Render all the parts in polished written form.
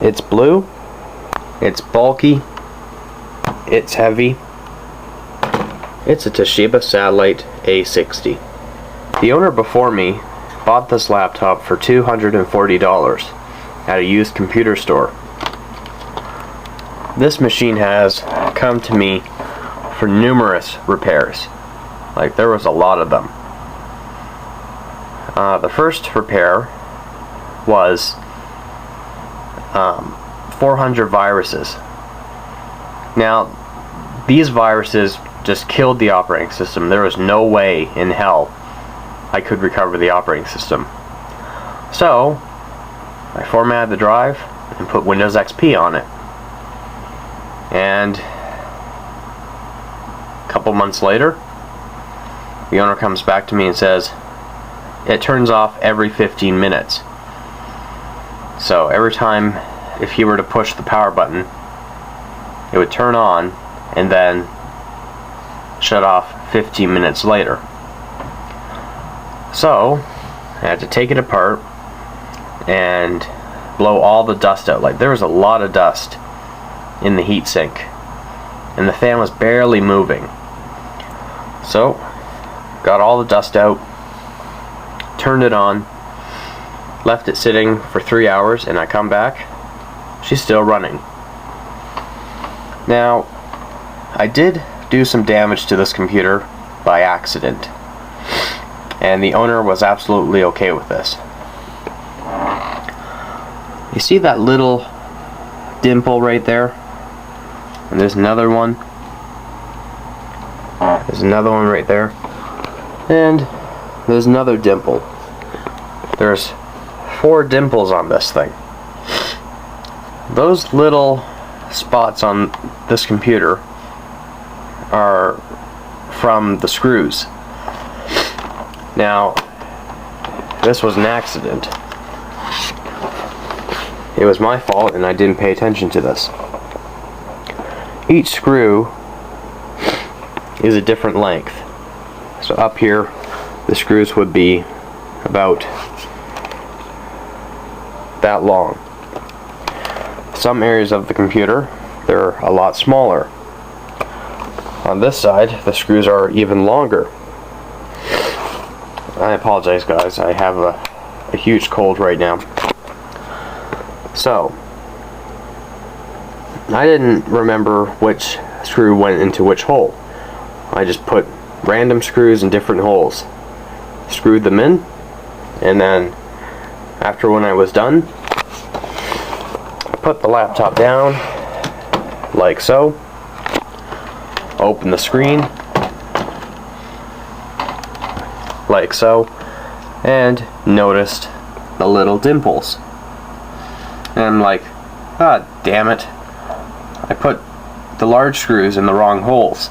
It's blue, it's bulky, it's heavy. It's a Toshiba Satellite A60. The owner before me bought this laptop for $240 at a used computer store. This machine has come to me for numerous repairs. Like, there was a lot of them. The first repair was 400 viruses. Now, these viruses just killed the operating system. There was no way in hell I could recover the operating system. So, I formatted the drive and put Windows XP on it. And a couple months later, the owner comes back to me and says, it turns off every 15 minutes. So every time, if he were to push the power button, it would turn on and then shut off 15 minutes later. So I had to take it apart and blow all the dust out. Like, there was a lot of dust in the heatsink, and the fan was barely moving. So got all the dust out, turned it on, left it sitting for 3 hours, and I come back, she's still running. Now, I did do some damage to this computer by accident, and the owner was absolutely okay with this. You see that little dimple right there? And there's another one. There's another one right there. And there's another dimple. There's 4 dimples on this thing. Those little spots on this computer are from the screws. Now, this was an accident. It was my fault, and I didn't pay attention to this. Each screw is a different length. So up here, the screws would be about that long. Some areas of the computer, they're a lot smaller. On this side, the screws are even longer. I apologize, guys. I have a huge cold right now. So, I didn't remember which screw went into which hole. I just put random screws in different holes, screwed them in, and then after when I was done, I put the laptop down like so, open the screen like so, and noticed the little dimples. And I'm like, ah, damn it, I put the large screws in the wrong holes,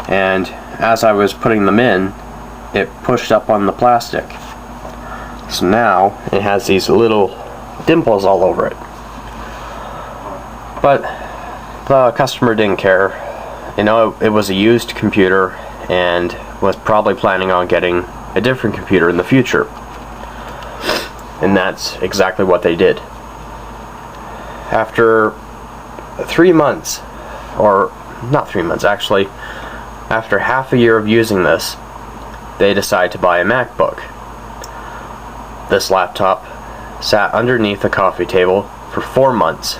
and as I was putting them in, it pushed up on the plastic. So now it has these little dimples all over it. But the customer didn't care. You know, it was a used computer and was probably planning on getting a different computer in the future. And that's exactly what they did. After 3 months, or not 3 months actually, after half a year of using this, they decided to buy a MacBook. This laptop sat underneath a coffee table for 4 months.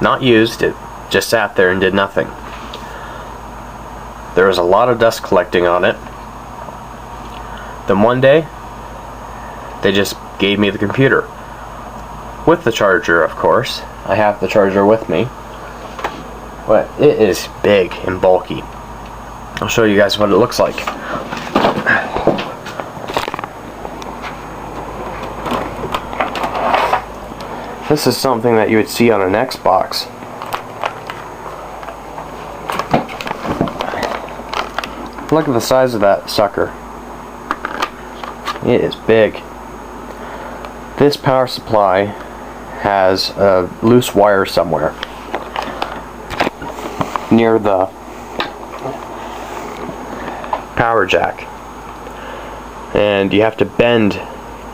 Not used, it just sat there and did nothing. There was a lot of dust collecting on it. Then one day, they just gave me the computer. With the charger, of course. I have the charger with me. But it is big and bulky. I'll show you guys what it looks like. This is something that you would see on an Xbox. Look at the size of that sucker. It is big. This power supply has a loose wire somewhere near the power jack, and you have to bend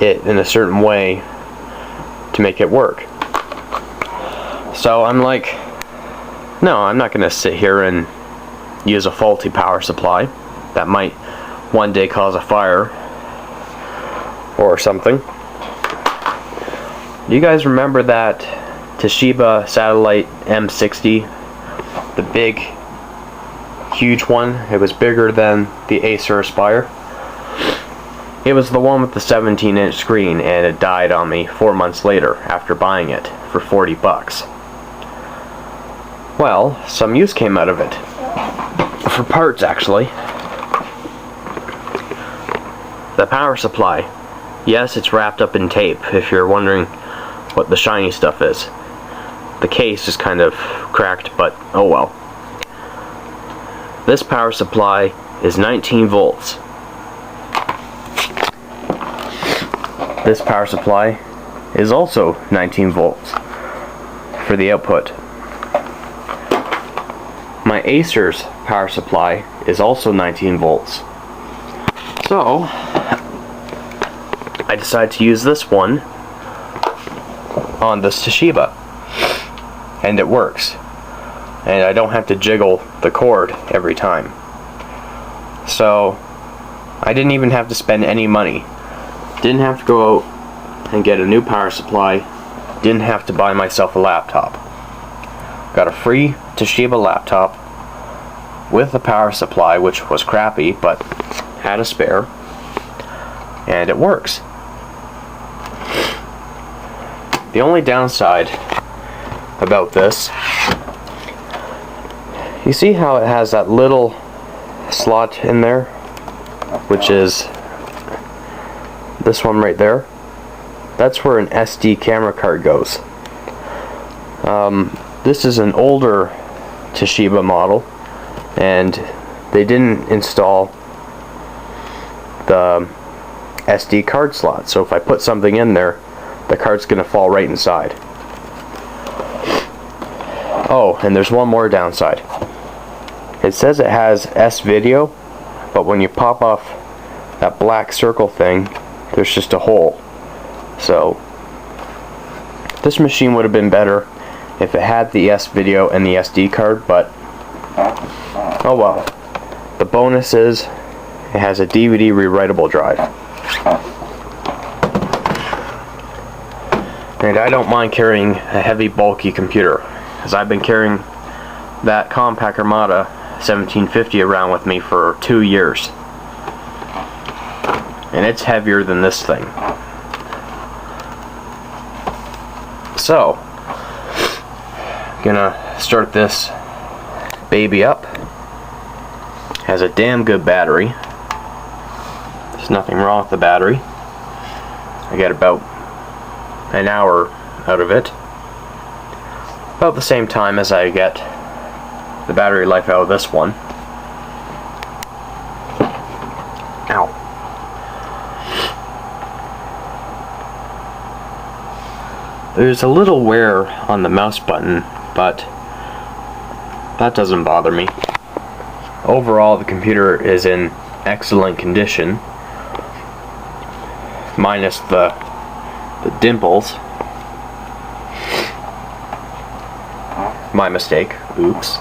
it in a certain way to make it work. So I'm like, no, I'm not gonna sit here and use a faulty power supply that might one day cause a fire or something. Do you guys remember that Toshiba satellite M60? The big, huge one. It was bigger than the Acer Aspire. It was the one with the 17-inch screen, and it died on me 4 months later after buying it for 40 bucks. Well, some use came out of it. For parts, actually. The power supply. Yes, it's wrapped up in tape, if you're wondering what the shiny stuff is. The case is kind of cracked, but oh well. This power supply is 19 volts. This power supply is also 19 volts for the output. My Acer's power supply is also 19 volts. So, I decided to use this one on this Toshiba. And it works. And I don't have to jiggle the cord every time. So, I didn't even have to spend any money. Didn't have to go out and get a new power supply. Didn't have to buy myself a laptop. Got a free Toshiba laptop with a power supply, which was crappy, but had a spare. And it works. The only downside about this, you see how it has that little slot in there, which is this one right there? That's where an SD camera card goes. This is an older Toshiba model, and they didn't install the SD card slot, so if I put something in there, the card's gonna fall right inside. Oh, and there's one more downside. It says it has S-Video, but when you pop off that black circle thing, there's just a hole. So this machine would have been better if it had the S-Video and the SD card, but oh well. The bonus is it has a DVD rewritable drive. And I don't mind carrying a heavy, bulky computer, as I've been carrying that Compaq Armada 1750 around with me for 2 years. And it's heavier than this thing. So, gonna start this baby up. Has a damn good battery. There's nothing wrong with the battery. I get about an hour out of it. About the same time as I get the battery life out of this one. Ow. There's a little wear on the mouse button, but that doesn't bother me. Overall, the computer is in excellent condition, minus the dimples. My mistake. Oops.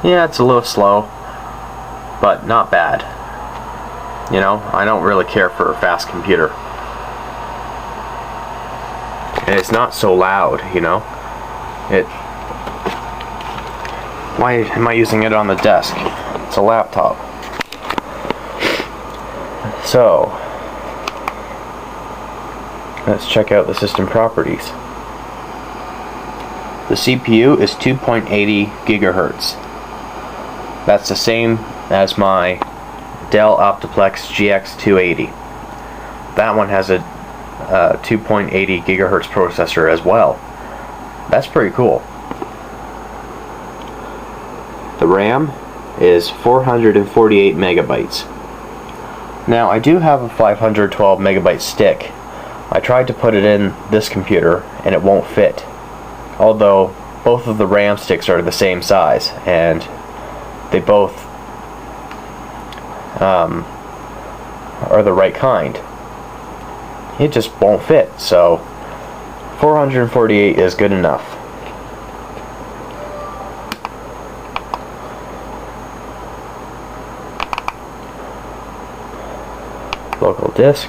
Yeah, it's a little slow, but not bad. You know, I don't really care for a fast computer. And it's not so loud, you know. Why am I using it on the desk? It's a laptop. So, let's check out the system properties. The CPU is 2.80 gigahertz. That's the same as my Dell Optiplex GX280. That one has a 2.80 gigahertz processor as well. That's pretty cool. The RAM is 448 megabytes. Now I do have a 512 megabyte stick. I tried to put it in this computer and it won't fit. Although both of the RAM sticks are the same size and they both are the right kind. It just won't fit, so 448 is good enough. Local disk.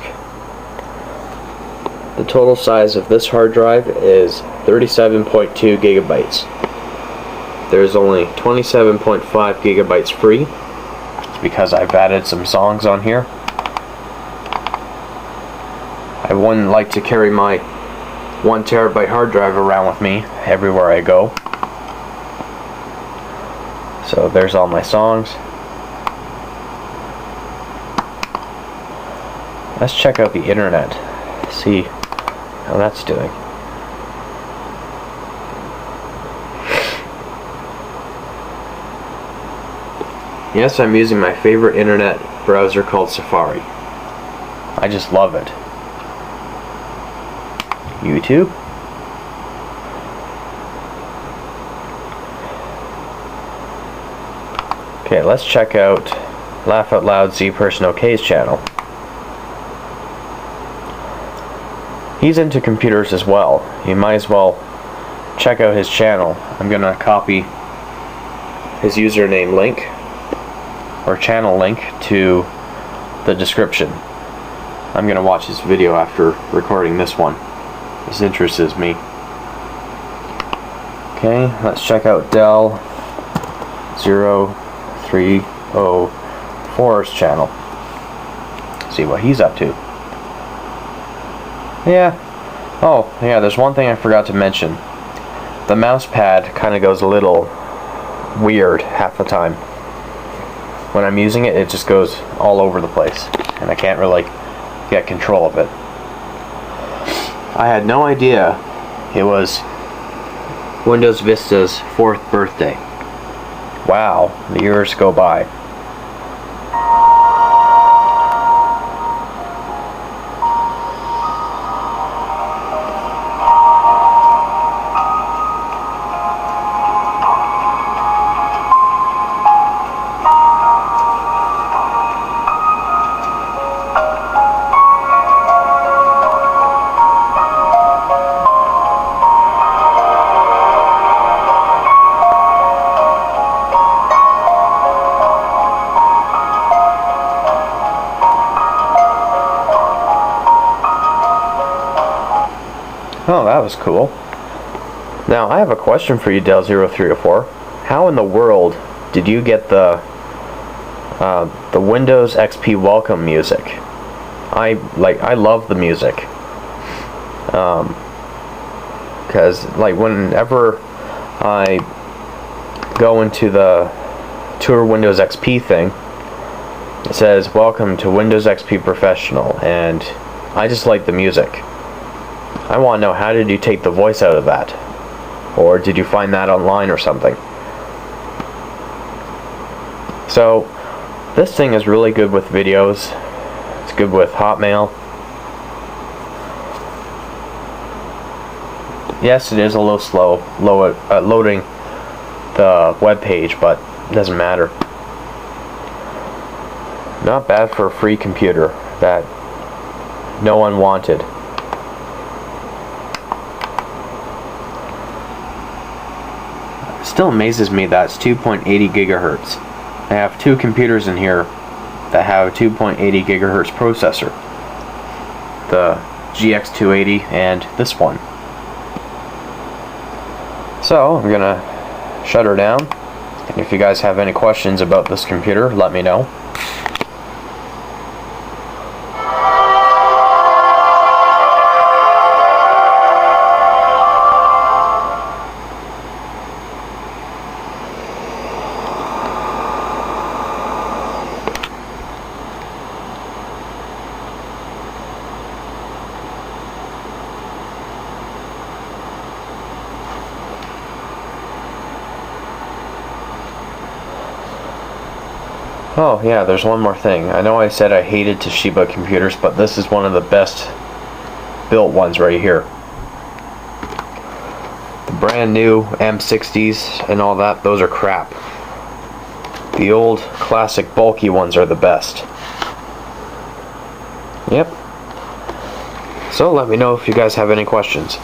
The total size of this hard drive is 37.2 gigabytes. There's only 27.5 gigabytes free. It's because I've added some songs on here. I wouldn't like to carry my 1 terabyte hard drive around with me everywhere I go. So there's all my songs. Let's check out the internet, see how that's doing. Yes, I'm using my favorite internet browser called Safari. I just love it. YouTube. Okay, let's check out Laugh Out Loud Z Person OK's channel. He's into computers as well. You might as well check out his channel. I'm gonna copy his username link or channel link to the description. I'm gonna watch this video after recording this one. This interests me. Okay, let's check out Dell 0304's channel. See what he's up to. Yeah. Oh, yeah, there's one thing I forgot to mention. The mouse pad kind of goes a little weird half the time. When I'm using it, it just goes all over the place, and I can't really get control of it. I had no idea it was Windows Vista's 4th birthday. Wow, the years go by. Oh, that was cool. Now, I have a question for you, Dell0304. How in the world did you get the Windows XP welcome music? I love the music. Because whenever I go into the Tour Windows XP thing, it says welcome to Windows XP Professional, and I just like the music. I want to know, how did you take the voice out of that? Or did you find that online or something? So, this thing is really good with videos. It's good with Hotmail. Yes, it is a little slow loading the web page, but it doesn't matter. Not bad for a free computer that no one wanted. Still amazes me that it's 2.80 gigahertz. I have two computers in here that have a 2.80 gigahertz processor. The GX280 and this one. So, I'm gonna shut her down. And if you guys have any questions about this computer, let me know. Oh yeah, there's one more thing. I know I said I hated Toshiba computers, but this is one of the best built ones right here. The brand new M60s and all that, those are crap. The old classic bulky ones are the best. Yep. So let me know if you guys have any questions.